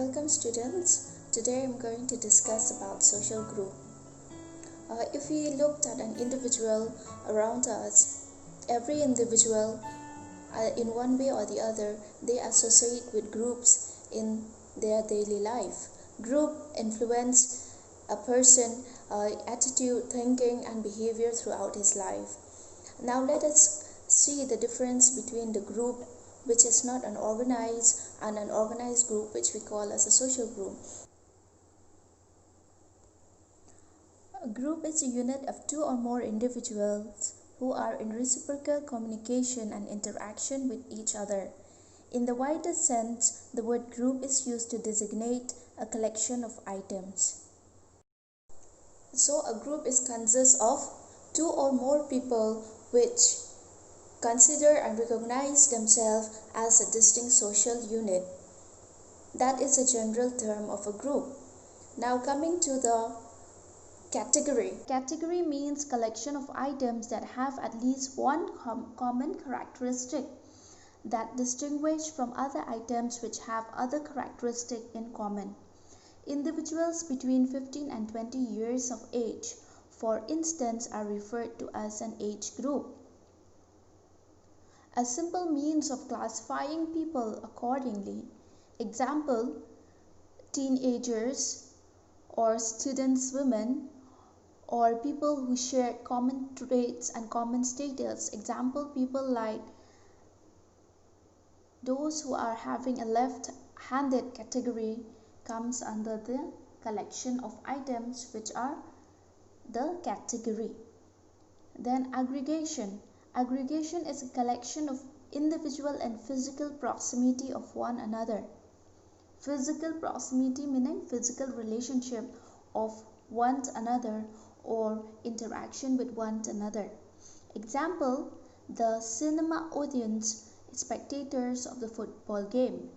Welcome students. Today I'm going to discuss about social group. If we looked at an individual around us, every individual in one way or the other, they associate with groups in their daily life. Group influence a person attitude, thinking and behavior throughout his life. Now let us see the difference between the group which is not an organized and an organized group, which we call as a social group. A group is a unit of two or more individuals who are in reciprocal communication and interaction with each other. In the widest sense, the word group is used to designate a collection of items. So a group consists of two or more people which consider and recognize themselves as a distinct social unit. That is a general term of a group. Now coming to the category. Category means collection of items that have at least one common characteristic that distinguish from other items which have other characteristics in common. Individuals between 15 and 20 years of age, for instance, are referred to as an age group. A simple means of classifying people accordingly. Example, teenagers or students, women, or people who share common traits and common status. Example, people like those who are having a left-handed category comes under the collection of items which are the category. Then aggregation. Aggregation is a collection of individual and physical proximity of one another. Physical proximity meaning physical relationship of one another or interaction with one another. Example, the cinema audience, spectators of the football game.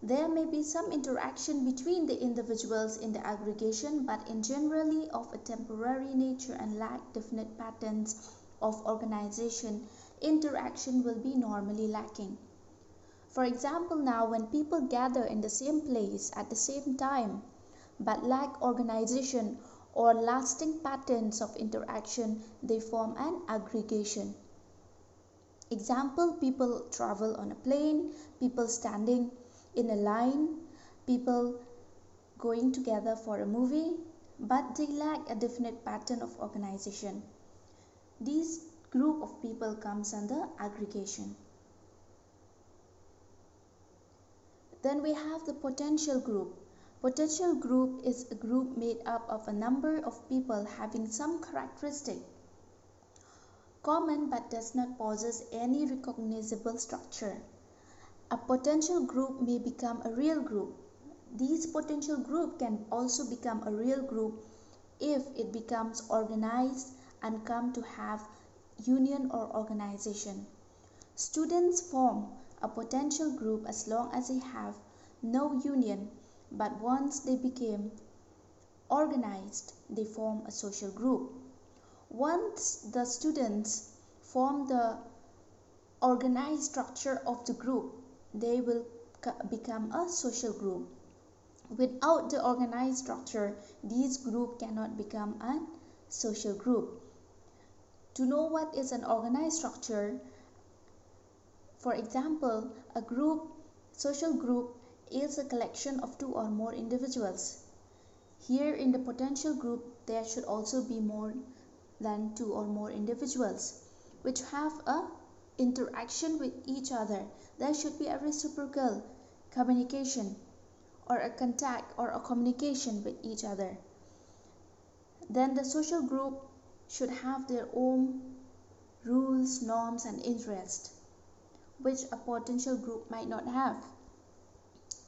There may be some interaction between the individuals in the aggregation, but in generally of a temporary nature and lack definite patterns of organization. Interaction will be normally lacking. For example, now when people gather in the same place at the same time but lack organization or lasting patterns of interaction, they form an aggregation. Example, people travel on a plane, people standing in a line, people going together for a movie, but they lack a definite pattern of organization. This group of people comes under aggregation. Then we have the potential group. Potential group is a group made up of a number of people having some characteristic common but does not possess any recognizable structure. A potential group may become a real group. These potential group can also become a real group if it becomes organized and come to have union or organization. Students form a potential group as long as they have no union, but once they became organized, they form a social group. Once the students form the organized structure of the group, they will become a social group. Without the organized structure, this group cannot become a social group. To know what is an organized structure, for example, a group, social group, is a collection of two or more individuals. Here in the potential group, there should also be more than two or more individuals which have a interaction with each other. There should be a reciprocal communication or a contact or a communication with each other. Then the social group should have their own rules, norms and interests, which a potential group might not have.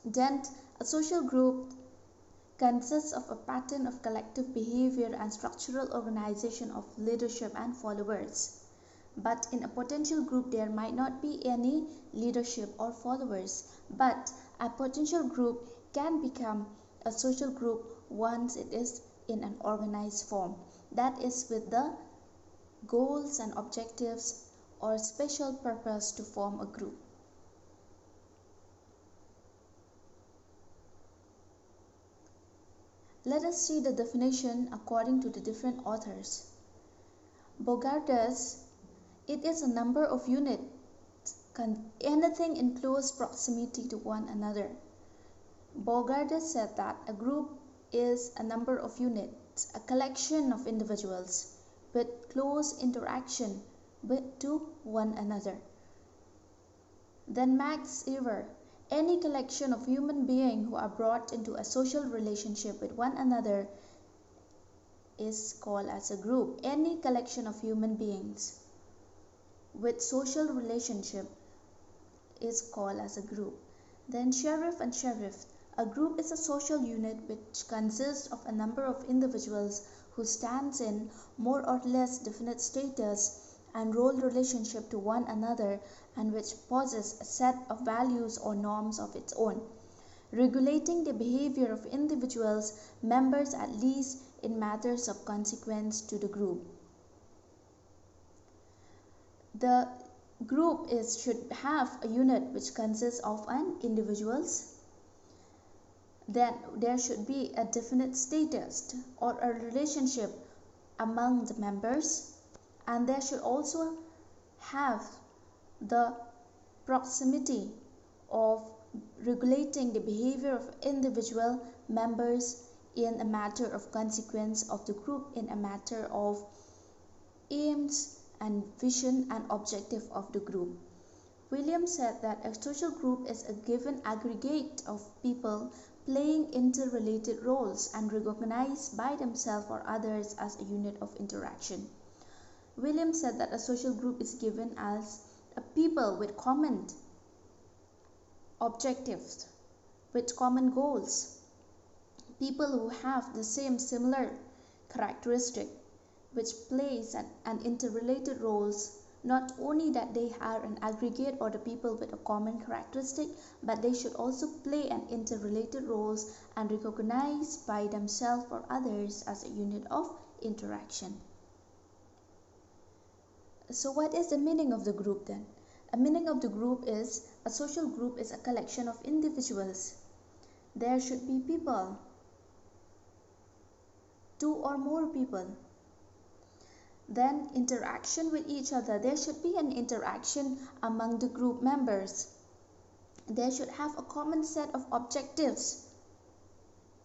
Then a social group consists of a pattern of collective behavior and structural organization of leadership and followers. But in a potential group, there might not be any leadership or followers, but a potential group can become a social group once it is in an organized form. That is with the goals and objectives or special purpose to form a group. Let us see the definition according to the different authors. Bogardes, it is a number of units, anything in close proximity to one another. Bogardes said that a group is a number of units, a collection of individuals with close interaction to one another. Then Max Ewer, any collection of human beings who are brought into a social relationship with one another is called as a group. Any collection of human beings with social relationship is called as a group. Then Sheriff and Sheriff, a group is a social unit which consists of a number of individuals who stands in more or less definite status and role relationship to one another and which possess a set of values or norms of its own, regulating the behavior of individuals, members at least in matters of consequence to the group. The group should have a unit which consists of an individuals. Then there should be a definite status or a relationship among the members, and there should also have the proximity of regulating the behavior of individual members in a matter of consequence of the group, in a matter of aims and vision and objective of the group. Williams said that a social group is a given aggregate of people playing interrelated roles and recognized by themselves or others as a unit of interaction. Williams said that a social group is given as a people with common objectives, with common goals, people who have the similar characteristic, which plays an interrelated roles. Not only that they are an aggregate or the people with a common characteristic, but they should also play an interrelated roles and recognized by themselves or others as a unit of interaction. So what is the meaning of the group then? A meaning of the group is a social group is a collection of individuals. There should be people, 2 or more people. Then interaction with each other. There should be an interaction among the group members. They should have a common set of objectives.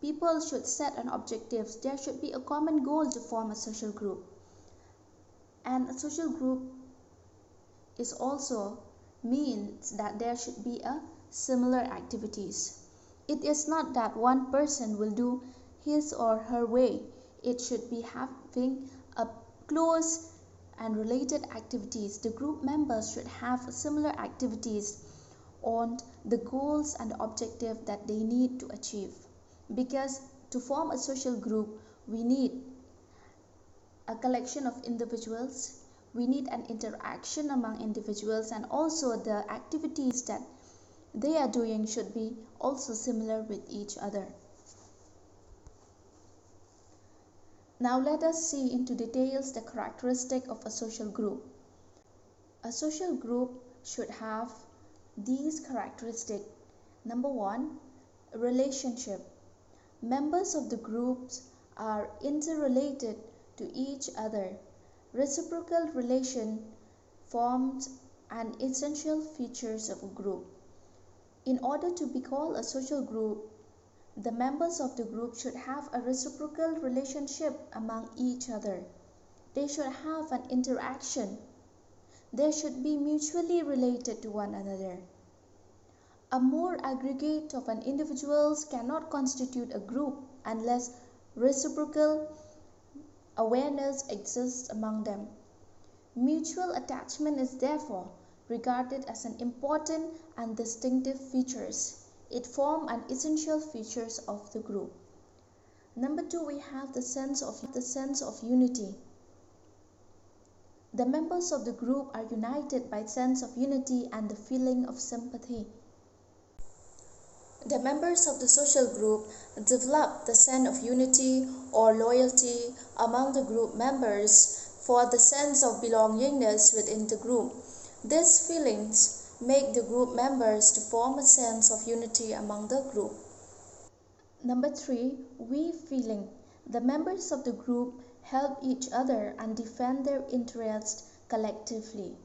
People should set an objective. There should be a common goal to form a social group. And a social group is also means that there should be a similar activities. It is not that one person will do his or her way. It should be having a close and related activities. The group members should have similar activities on the goals and objective that they need to achieve. Because to form a social group, we need a collection of individuals, we need an interaction among individuals, and also the activities that they are doing should be also similar with each other. Now let us see into details the characteristic of a social group. A social group should have these characteristics. Number 1, relationship. Members of the groups are interrelated to each other. Reciprocal relation forms an essential features of a group. In order to be called a social group, the members of the group should have a reciprocal relationship among each other. They should have an interaction. They should be mutually related to one another. A more aggregate of an individuals cannot constitute a group unless reciprocal awareness exists among them. Mutual attachment is therefore regarded as an important and distinctive features. It forms an essential features of the group. Number 2, we have the sense of unity. The members of the group are united by sense of unity and the feeling of sympathy. The members of the social group develop the sense of unity or loyalty among the group members for the sense of belongingness within the group. These feelings make the group members to form a sense of unity among the group. Number 3, we feeling. The members of the group help each other and defend their interests collectively.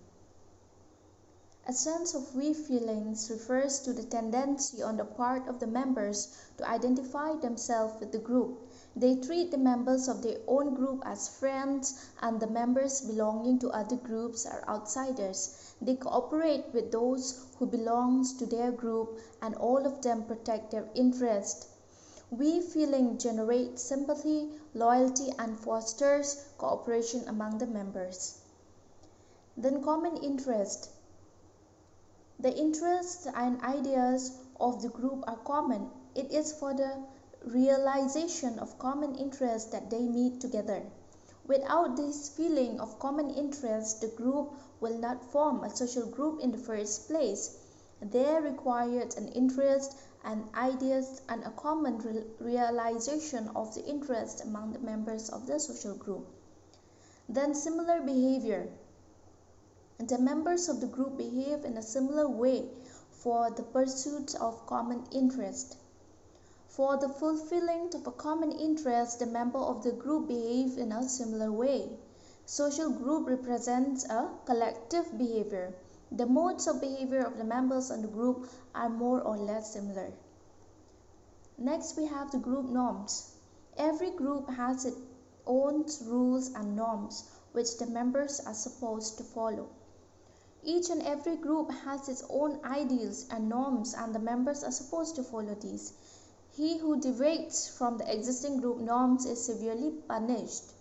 A sense of we feelings refers to the tendency on the part of the members to identify themselves with the group. They treat the members of their own group as friends, and the members belonging to other groups are outsiders. They cooperate with those who belong to their group, and all of them protect their interest. We feeling generates sympathy, loyalty, and fosters cooperation among the members. Then common interest. The interests and ideas of the group are common. It is for the realization of common interests that they meet together. Without this feeling of common interest, the group will not form a social group in the first place. There required an interest and ideas and a common realization of the interest among the members of the social group. Then similar behavior. The members of the group behave in a similar way for the pursuit of common interest. For the fulfilling of a common interest, the members of the group behave in a similar way. Social group represents a collective behavior. The modes of behavior of the members of the group are more or less similar. Next, we have the group norms. Every group has its own rules and norms which the members are supposed to follow. Each and every group has its own ideals and norms, and the members are supposed to follow these. He who deviates from the existing group norms is severely punished.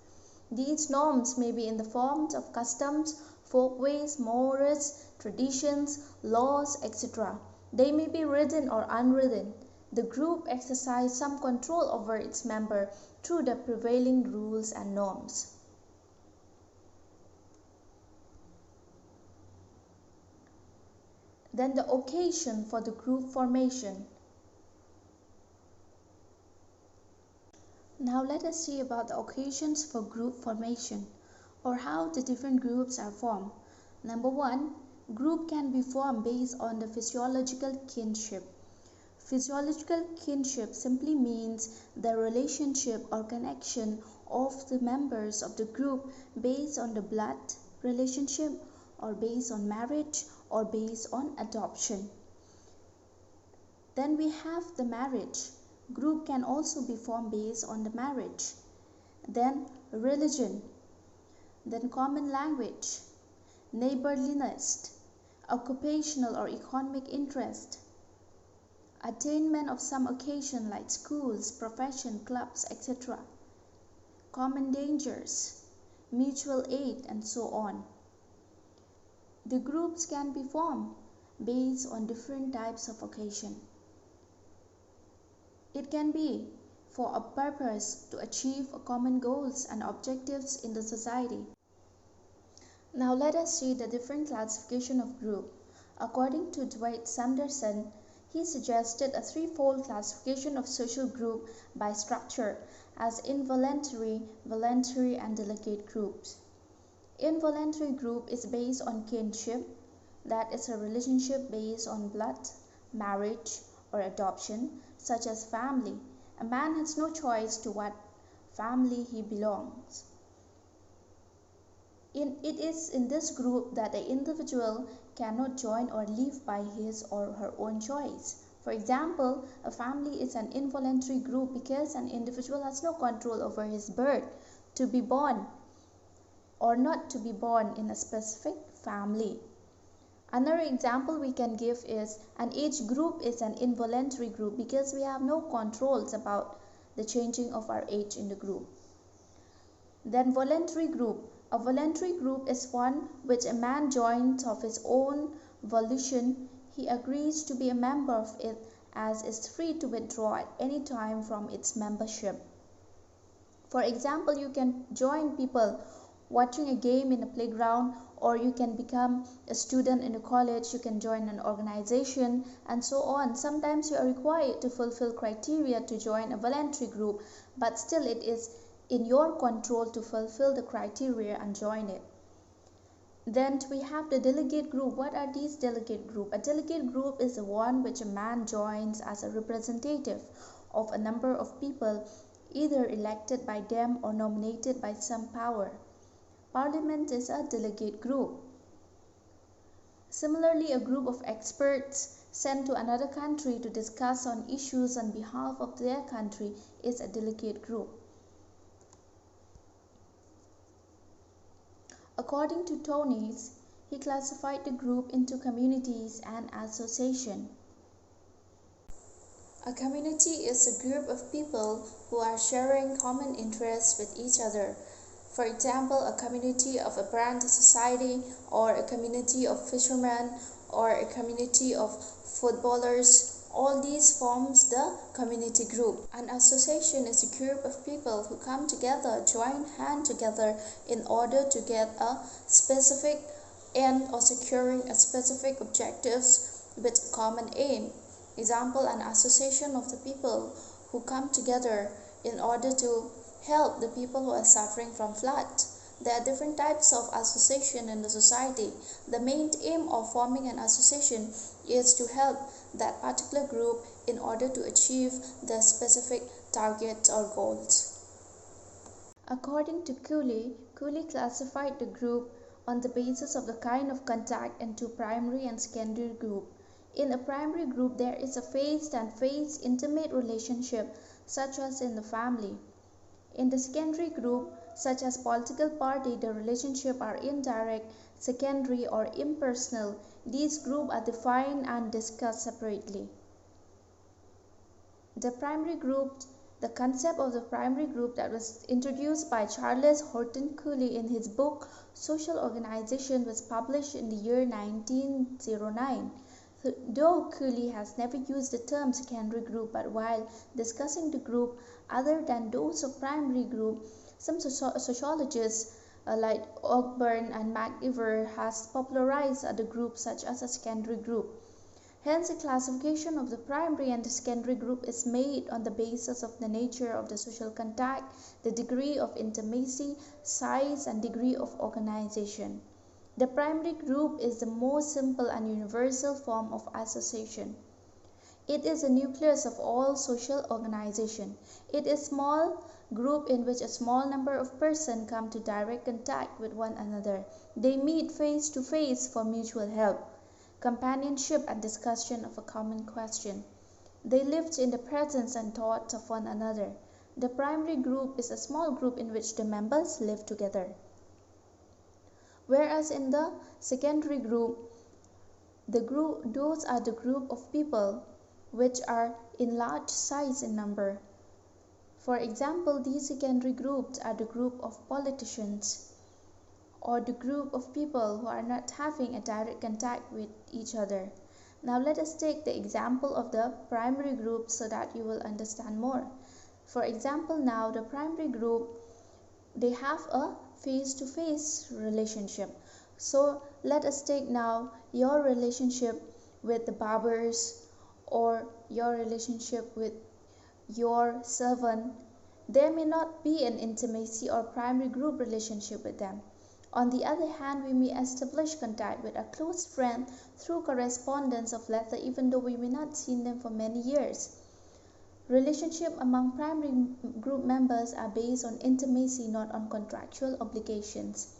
These norms may be in the forms of customs, folkways, mores, traditions, laws, etc. They may be written or unwritten. The group exercises some control over its member through the prevailing rules and norms. Then the occasion for the group formation. Now let us see about the occasions for group formation, or how the different groups are formed. Number 1, group can be formed based on the physiological kinship. Physiological kinship simply means the relationship or connection of the members of the group based on the blood relationship, or based on marriage, or based on adoption. Then we have the marriage. Group can also be formed based on the marriage. Then religion. Then common language, neighborliness, occupational or economic interest, attainment of some occasion like schools, profession, clubs, etc., common dangers, mutual aid, and so on. The groups can be formed based on different types of occasion. It can be for a purpose to achieve common goals and objectives in the society. Now let us see the different classification of group. According to Dwight Sanderson, he suggested a threefold classification of social group by structure as involuntary, voluntary, and delegate groups. Involuntary group is based on kinship, that is a relationship based on blood, marriage, or adoption, such as family. A man has no choice to what family he belongs. It is in this group that the individual cannot join or leave by his or her own choice. For example, a family is an involuntary group because an individual has no control over his birth, to be born or not to be born in a specific family. Another example we can give is an age group is an involuntary group because we have no controls about the changing of our age in the group. Then voluntary group. A voluntary group is one which a man joins of his own volition. He agrees to be a member of it as is free to withdraw at any time from its membership. For example, you can join people watching a game in a playground, or you can become a student in a college, you can join an organization, and so on. Sometimes you are required to fulfill criteria to join a voluntary group, but still it is in your control to fulfill the criteria and join it. Then we have the delegate group. What are these delegate group? A delegate group is the one which a man joins as a representative of a number of people either elected by them or nominated by some power. Parliament is a delegate group. Similarly, a group of experts sent to another country to discuss on issues on behalf of their country is a delegate group. According to Tonis, he classified the group into communities and association. A community is a group of people who are sharing common interests with each other. For example, a community of a brand society, or a community of fishermen, or a community of footballers. All these forms the community group. An association is a group of people who come together, join hands together in order to get a specific end or securing a specific objectives with a common aim. Example, an association of the people who come together in order to help the people who are suffering from flood. There are different types of association in the society. The main aim of forming an association is to help that particular group in order to achieve the specific targets or goals. According to Cooley classified the group on the basis of the kind of contact into primary and secondary group. In a primary group, there is a phased and phased intimate relationship, such as in the family. In the secondary group, such as political party, the relationships are indirect, secondary, or impersonal. These groups are defined and discussed separately. The primary group, the concept of the primary group that was introduced by Charles Horton Cooley in his book Social Organization was published in the year 1909. Though Cooley has never used the term secondary group, but while discussing the group other than those of primary group, some sociologists like Ogburn and McIver has popularized other groups such as a secondary group. Hence, a classification of the primary and the secondary group is made on the basis of the nature of the social contact, the degree of intimacy, size, and degree of organization. The primary group is the most simple and universal form of association. It is the nucleus of all social organization. It is a small group in which a small number of persons come to direct contact with one another. They meet face to face for mutual help, companionship, and discussion of a common question. They lived in the presence and thoughts of one another. The primary group is a small group in which the members live together. Whereas in the secondary group, those are the group of people which are in large size in number. For example, these secondary groups are the group of politicians or the group of people who are not having a direct contact with each other. Now let us take the example of the primary group so that you will understand more. For example, now the primary group, they have a face-to-face relationship. So let us take now your relationship with the barbers or your relationship with your servant. There may not be an intimacy or primary group relationship with them. On the other hand, we may establish contact with a close friend through correspondence of letter even though we may not seen them for many years. Relationships among primary group members are based on intimacy, not on contractual obligations.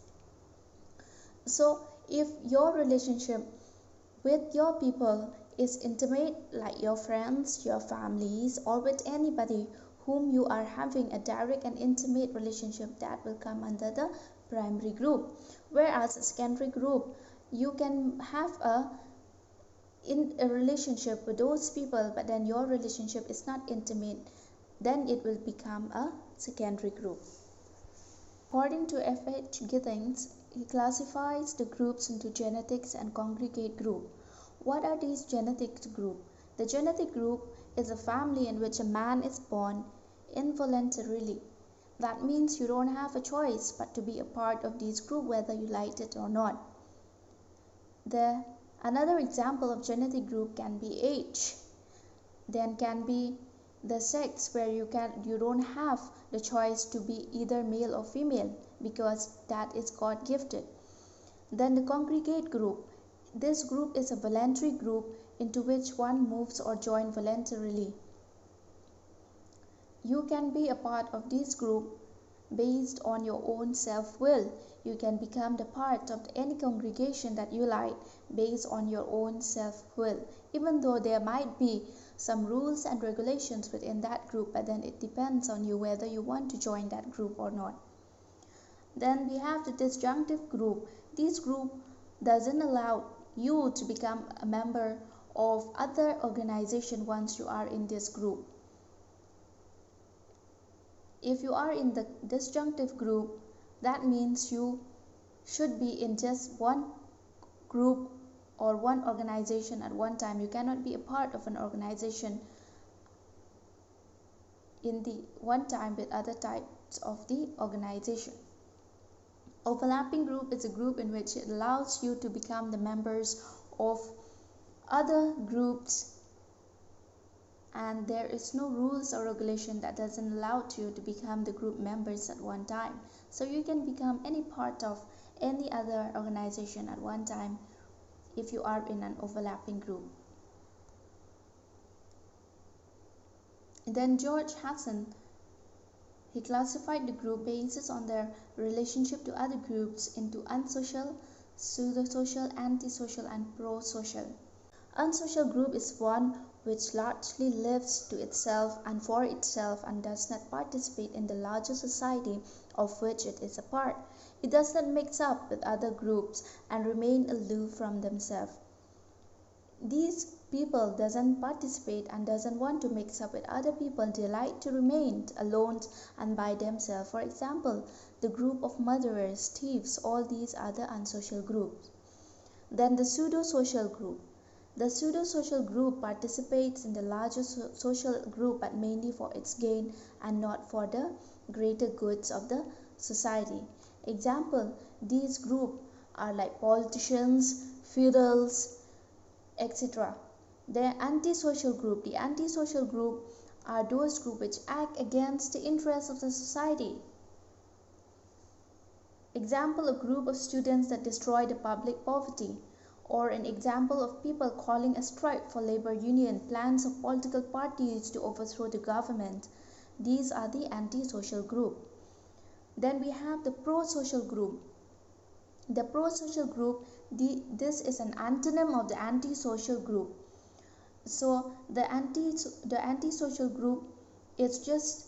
So, if your relationship with your people is intimate, like your friends, your families, or with anybody whom you are having a direct and intimate relationship, that will come under the primary group. Whereas a secondary group, you can have in a relationship with those people, but then your relationship is not intimate, then it will become a secondary group. According to F.H. Giddings, he classifies the groups into genetics and congregate group. What are these genetic groups? The genetic group is a family in which a man is born involuntarily. That means you don't have a choice but to be a part of this group whether you like it or not. Another example of genetic group can be age. Then can be the sex, where you don't have the choice to be either male or female because that is God gifted. Then the congregate group. This group is a voluntary group into which one moves or joins voluntarily. You can be a part of this group based on your own self-will. You can become the part of any congregation that you like based on your own self-will, even though there might be some rules and regulations within that group, but then it depends on you whether you want to join that group or not. Then we have the disjunctive group. This group doesn't allow you to become a member of other organization once you are in this group. If you are in the disjunctive group, that means you should be in just one group or one organization at one time. You cannot be a part of an organization in the one time with other types of the organization. Overlapping group is a group in which it allows you to become the members of other groups, and there is no rules or regulation that doesn't allow you to become the group members at one time. So you can become any part of any other organization at one time if you are in an overlapping group. Then George Hudson, he classified the group basis on their relationship to other groups into unsocial, pseudo-social, antisocial, and pro-social. Unsocial group is one which largely lives to itself and for itself and does not participate in the larger society of which it is a part. It does not mix up with other groups and remain aloof from themselves. These people doesn't participate and doesn't want to mix up with other people. They like to remain alone and by themselves. For example, the group of murderers, thieves, all these other unsocial groups. Then the pseudo-social group. The pseudo-social group participates in the larger social group but mainly for its gain and not for the greater goods of the society. Example, these groups are like politicians, feudals, etc. The antisocial group. The antisocial group are those groups which act against the interests of the society. Example, a group of students that destroy the public poverty. Or an example of people calling a strike for labor union, plans of political parties to overthrow the government. These are the antisocial group. Then we have the pro-social group. The pro-social group, this is an antonym of the antisocial group. So the antisocial group is just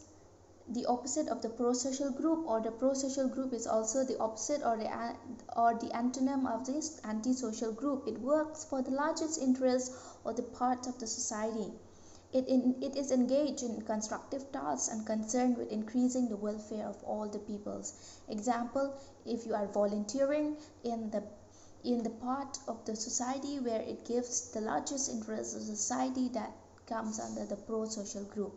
the opposite of the pro-social group, or the pro-social group is also the opposite or the antonym of this antisocial group. It works for the largest interest or the part of the society. It is engaged in constructive tasks and concerned with increasing the welfare of all the peoples. Example, if you are volunteering in the part of the society where it gives the largest interest of society, that comes under the pro-social group.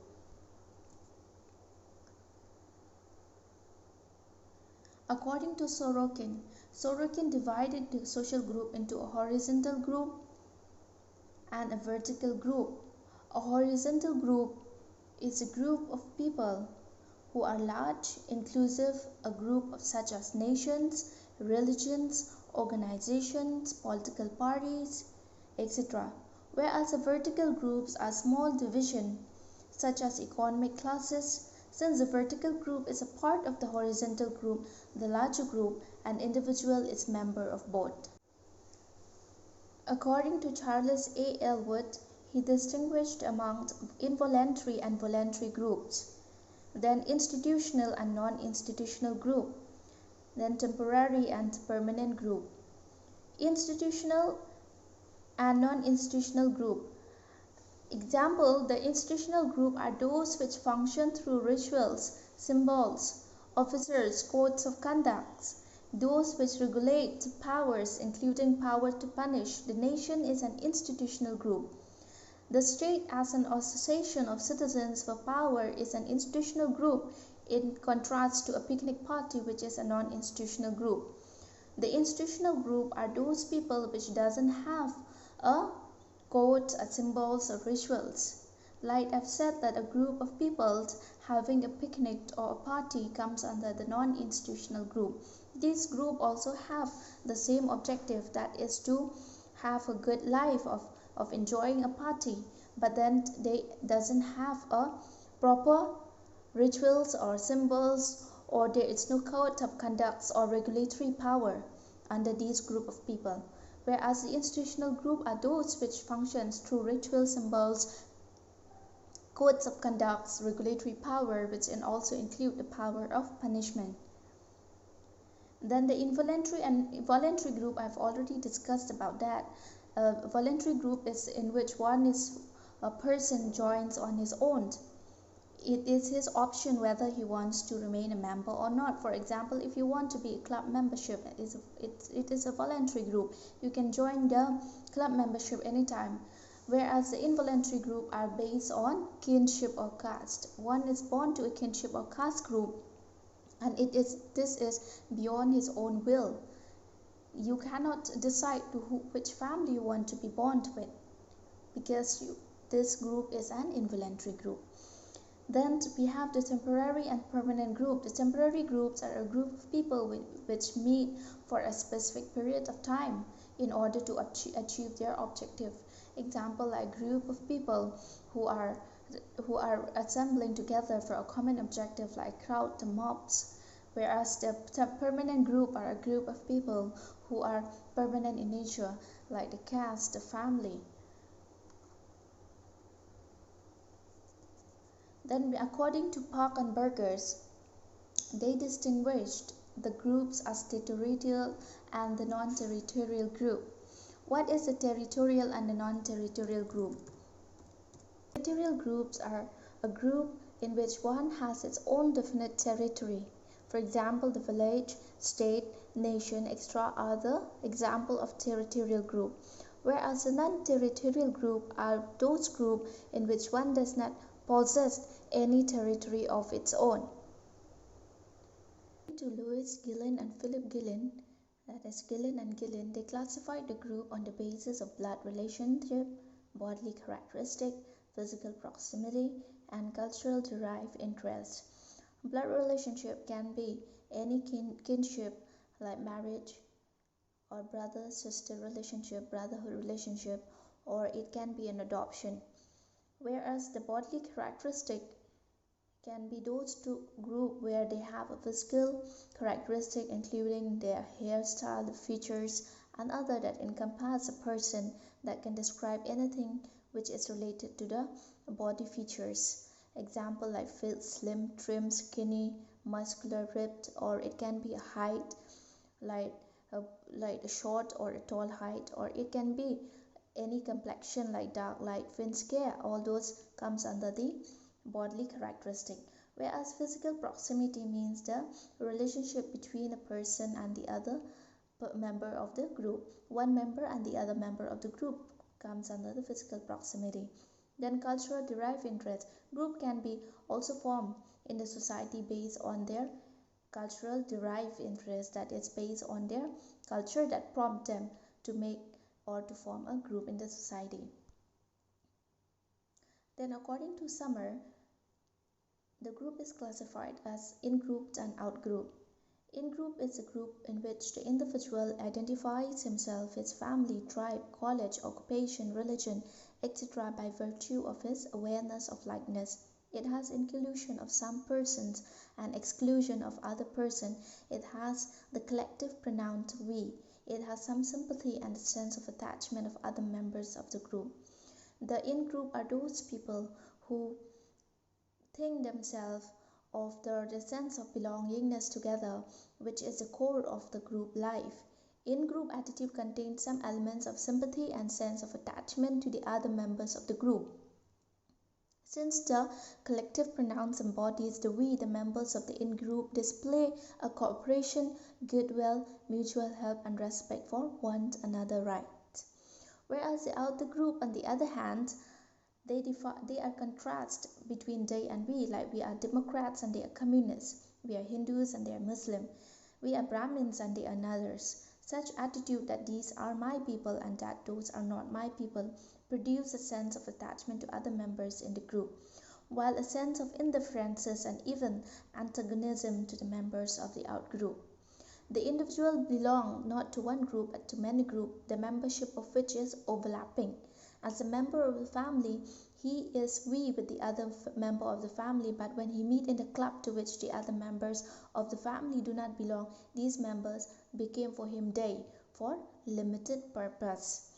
According to Sorokin, Sorokin divided the social group into a horizontal group and a vertical group. A horizontal group is a group of people who are large, inclusive, a group of such as nations, religions, organizations, political parties, etc. Whereas the vertical groups are small divisions such as economic classes. Since the vertical group is a part of the horizontal group, the larger group, an individual is member of both. According to Charles A. Elwood, he distinguished among involuntary and voluntary groups, then institutional and non-institutional group, then temporary and permanent group. Institutional and non-institutional group. Example, the institutional group are those which function through rituals, symbols, officers, codes of conduct, those which regulate powers, including power to punish. The nation is an institutional group. The state as an association of citizens for power is an institutional group, in contrast to a picnic party, which is a non-institutional group. The institutional group are those people which doesn't have a codes, symbols, or rituals. Like I've said, that a group of people having a picnic or a party comes under the non-institutional group. This group also have the same objective, that is to have a good life of enjoying a party, but then they doesn't have a proper rituals or symbols, or there is no code of conduct or regulatory power under these group of people. Whereas the institutional group are those which functions through ritual symbols, codes of conduct, regulatory power, which also include the power of punishment. Then the involuntary and voluntary group, I've already discussed about that. A voluntary group is in which a person joins on his own. It is his option whether he wants to remain a member or not. For example, if you want to be a club membership, it is a voluntary group. You can join the club membership anytime. Whereas the involuntary group are based on kinship or caste. One is born to a kinship or caste group, and this is beyond his own will. You cannot decide which family you want to be born with, because this group is an involuntary group. Then we have the temporary and permanent group. The temporary groups are a group of people which meet for a specific period of time in order to achieve their objective. Example, like group of people who are assembling together for a common objective, like crowd, the mobs. Whereas the permanent group are a group of people who are permanent in nature, like the caste, the family. Then, according to Park and Burgers, they distinguished the groups as territorial and the non-territorial group. What is the territorial and the non-territorial group? Territorial groups are a group in which one has its own definite territory. For example, the village, state, nation, etc. are the example of territorial group. Whereas the non-territorial group are those groups in which one does not possess any territory of its own. To Louis Gillen and Philip Gillen, that is Gillen and Gillen, they classified the group on the basis of blood relationship, bodily characteristic, physical proximity, and cultural derived interest. Blood relationship can be any kinship like marriage or brother-sister relationship, brotherhood relationship, or it can be an adoption. Whereas the bodily characteristic can be those two groups where they have a physical characteristic including their hairstyle, the features, and other that encompass a person that can describe anything which is related to the body features. Example like fit, slim, trim, skinny, muscular, ripped, or it can be a height like a short or a tall height, or it can be any complexion like dark, light, faint, fair. All those comes under the bodily characteristic. Whereas physical proximity means the relationship between a person and the other member of the group. One member and the other member of the group comes under the physical proximity. Then cultural derived interest. Group can be also formed in the society based on their cultural derived interest, that is based on their culture that prompt them to make or to form a group in the society. Then according to Summer, the group is classified as in-group and out-group. In-group is a group in which the individual identifies himself, his family, tribe, college, occupation, religion, etc. by virtue of his awareness of likeness. It has inclusion of some persons and exclusion of other persons. It has the collective pronoun we. It has some sympathy and a sense of attachment of other members of the group. The in-group are those people who think themselves of the sense of belongingness together, which is the core of the group life. In-group attitude contains some elements of sympathy and sense of attachment to the other members of the group. Since the collective pronoun embodies the we, the members of the in-group display a cooperation, goodwill, mutual help, and respect for one another right. Whereas the outer group, on the other hand, they are contrast between they and we, like we are Democrats and they are communists, we are Hindus and they are Muslim, we are Brahmins and they are others. Such attitude that these are my people and that those are not my people produce a sense of attachment to other members in the group, while a sense of indifferences and even antagonism to the members of the out group. The individual belong not to one group but to many groups, the membership of which is overlapping. As a member of a family, he is we with the other member of the family, but when he meet in the club to which the other members of the family do not belong, these members became for him they, for limited purpose.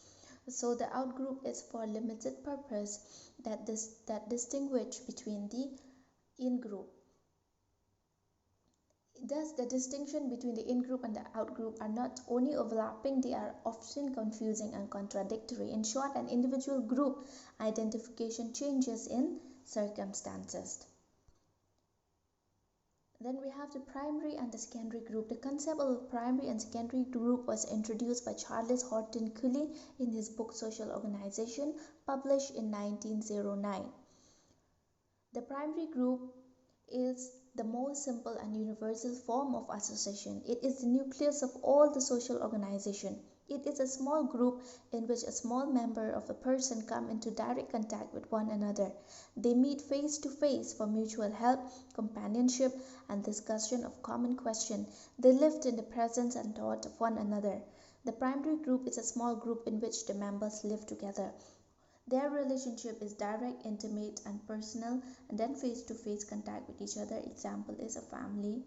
So the outgroup is for limited purpose, that distinguish between the in-group. Thus, the distinction between the in-group and the out-group are not only overlapping, they are often confusing and contradictory. In short, an individual group identification changes in circumstances. Then we have the primary and the secondary group. The concept of a primary and secondary group was introduced by Charles Horton Cooley in his book Social Organization, published in 1909. The primary group is the most simple and universal form of association. It is the nucleus of all the social organization. It is a small group in which a small member of a person come into direct contact with one another. They meet face to face for mutual help, companionship, and discussion of common questions. They lived in the presence and thought of one another. The primary group is a small group in which the members live together. Their relationship is direct, intimate, and personal, and then face-to-face contact with each other. Example is a family.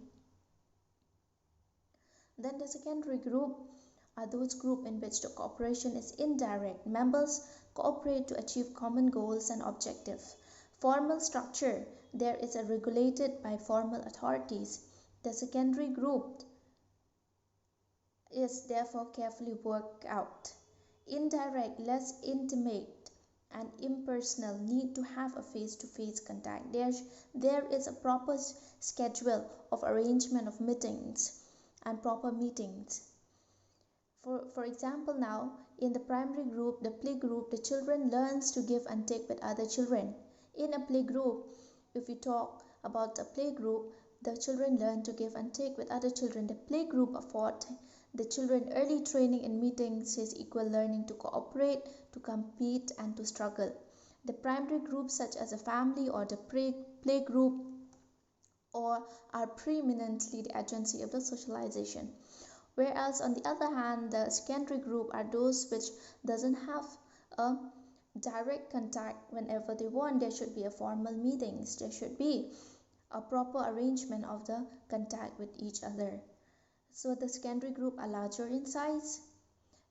Then the secondary group are those groups in which the cooperation is indirect. Members cooperate to achieve common goals and objectives. Formal structure, there is a regulated by formal authorities. The secondary group is therefore carefully worked out. Indirect, less intimate, and impersonal, need to have a face-to-face contact. There is a proper schedule of arrangement of meetings and proper meetings. For example, now in the primary group, the play group, the children learns to give and take with other children. In a play group, if we talk about a play group, the children learn to give and take with other children. The play group afford the children early training in meetings is equal learning to cooperate, to compete, and to struggle. The primary groups such as a family or the play group are preeminently the agency of the socialization. Whereas on the other hand, the secondary group are those which doesn't have a direct contact whenever they want. There should be a formal meetings. There should be a proper arrangement of the contact with each other. So the secondary group are larger in size.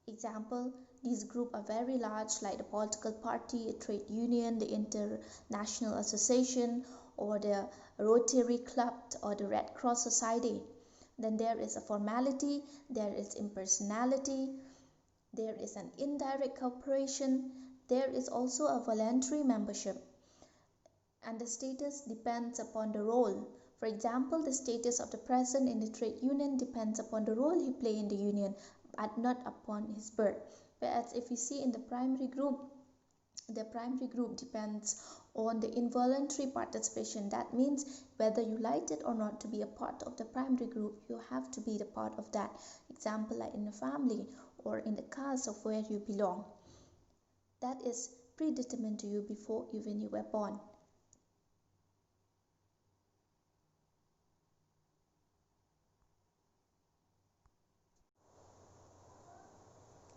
Example, these groups are very large, like the political party, a trade union, the international association, or the Rotary Club, or the Red Cross Society. Then there is a formality, there is impersonality, there is an indirect cooperation, there is also a voluntary membership, and the status depends upon the role. For example, the status of the president in the trade union depends upon the role he plays in the union, but not upon his birth. Whereas if you see in the primary group depends on the involuntary participation. That means whether you like it or not to be a part of the primary group, you have to be the part of that. Example, like in a family or in the caste of where you belong. That is predetermined to you before even you were born.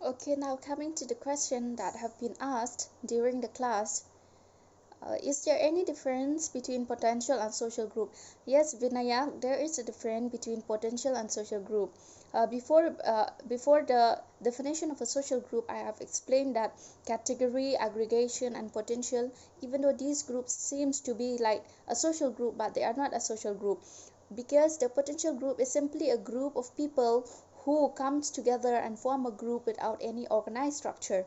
Okay, now coming to the question that have been asked during the class. Is there any difference between potential and social group? Yes, Vinayak, there is a difference between potential and social group. Before the definition of a social group, I have explained that category, aggregation, and potential, even though these groups seems to be like a social group, but they are not a social group, because the potential group is simply a group of people who comes together and form a group without any organized structure.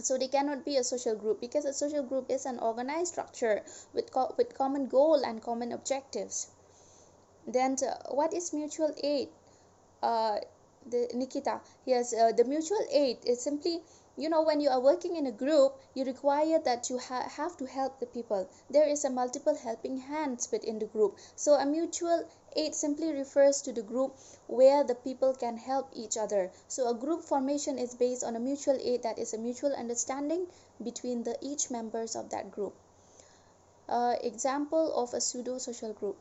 So they cannot be a social group, because a social group is an organized structure with common goal and common objectives. Then what is mutual aid? Nikita, yes, the mutual aid is simply, when you are working in a group, you require that you have to help the people. There is a multiple helping hands within the group. So a mutual aid simply refers to the group where the people can help each other. So a group formation is based on a mutual aid, that is a mutual understanding between each members of that group. Example of a pseudo-social group.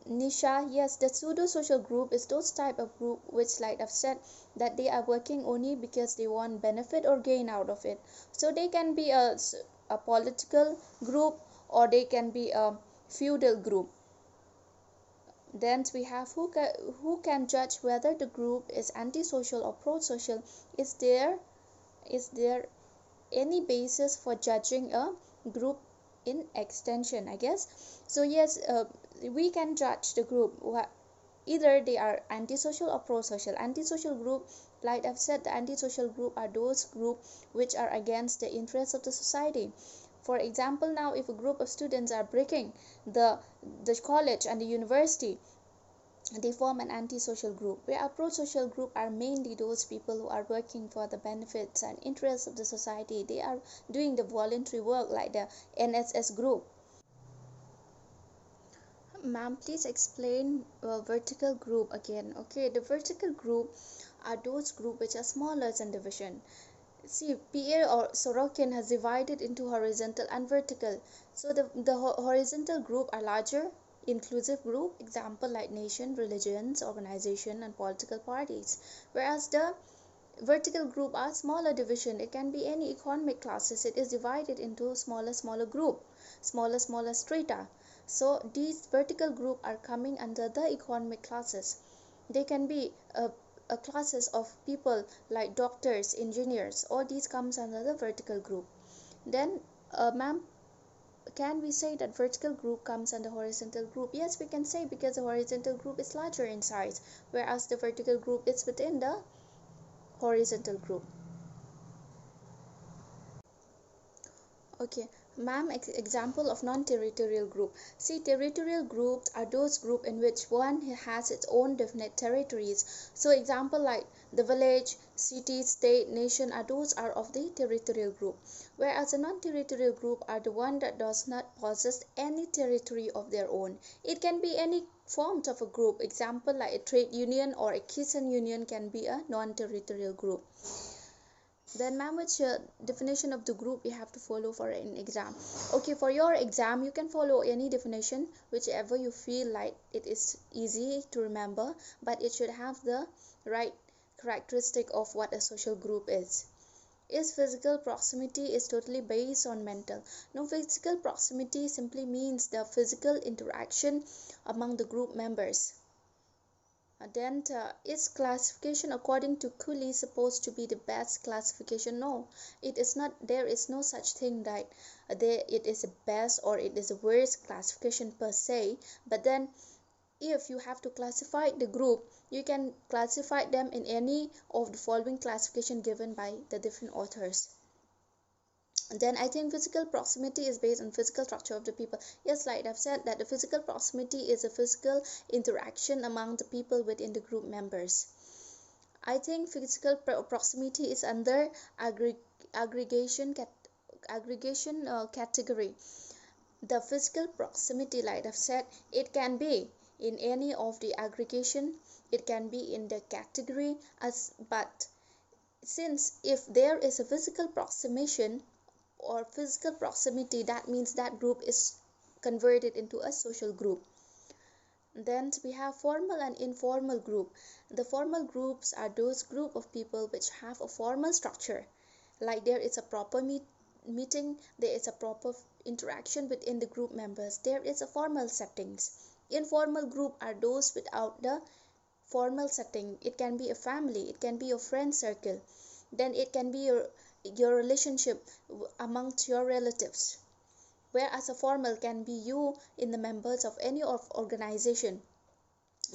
Nisha, yes, the pseudo-social group is those type of group which, like I've said, that they are working only because they want benefit or gain out of it. So they can be a a political group, or they can be a feudal group. Then we have who can judge whether the group is antisocial or pro-social. Is there any basis for judging a group in extension, I guess? So yes, we can judge the group either they are antisocial or pro-social. Antisocial group, like I've said, the antisocial group are those groups which are against the interests of the society. For example, now if a group of students are breaking the college and the university, they form an antisocial group. Where a pro-social group are mainly those people who are working for the benefits and interests of the society. They are doing the voluntary work, like the NSS group. Ma'am, please explain vertical group again. Okay, the vertical group are those groups which are smaller than division. See, PA or Sorokin has divided into horizontal and vertical. So the horizontal group are larger, inclusive group, example like nation, religions, organization, and political parties. Whereas the vertical group are smaller division. It can be any economic classes. It is divided into smaller group, smaller strata. So these vertical group are coming under the economic classes. They can be a classes of people like doctors, engineers. All these comes under the vertical group. Then ma'am, can we say that vertical group comes under horizontal group? Yes, we can say, because the horizontal group is larger in size, whereas the vertical group is within the horizontal group. Okay, ma'am, example of non-territorial group. See, territorial groups are those groups in which one has its own definite territories. So example like the village, city, state, nation those are of the territorial group. Whereas a non-territorial group are the one that does not possess any territory of their own. It can be any forms of a group. Example like a trade union or a Christian union can be a non-territorial group. Then ma'am, which definition of the group you have to follow for an exam? Okay, for your exam you can follow any definition, whichever you feel like it is easy to remember, but it should have the right characteristic of what a social group is. Is physical proximity is totally based on mental? No, physical proximity simply means the physical interaction among the group members. Then is classification according to Cooley supposed to be the best classification? No, it is not. There is no such thing that it is the best or it is the worst classification per se. But then if you have to classify the group, you can classify them in any of the following classification given by the different authors. Then I think physical proximity is based on physical structure of the people. Yes, like I've said, that the physical proximity is a physical interaction among the people within the group members. I think physical proximity is under aggregation category. The physical proximity, like I've said, it can be in any of the aggregation, it can be in the category but since if there is a physical approximation or physical proximity, that means that group is converted into a social group. Then we have formal and informal group. The formal groups are those group of people which have a formal structure, like there is a proper meeting, there is a proper interaction within the group members, there is a formal settings. Informal group are those without the formal setting. It can be a family, it can be a friend circle, then it can be your relationship amongst your relatives. Whereas a formal can be you in the members of any organization,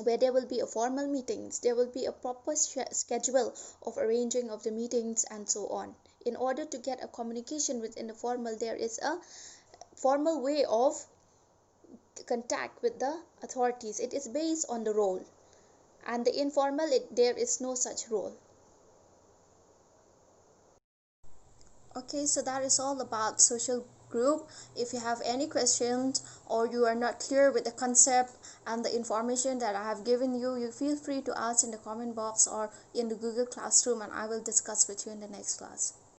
where there will be a formal meetings, there will be a proper schedule of arranging of the meetings and so on. In order to get a communication within the formal, there is a formal way of contact with the authorities. It is based on the role, and the informal, there is no such role. Okay, so that is all about social group. If you have any questions or you are not clear with the concept and the information that I have given you, you feel free to ask in the comment box or in the Google Classroom, and I will discuss with you in the next class.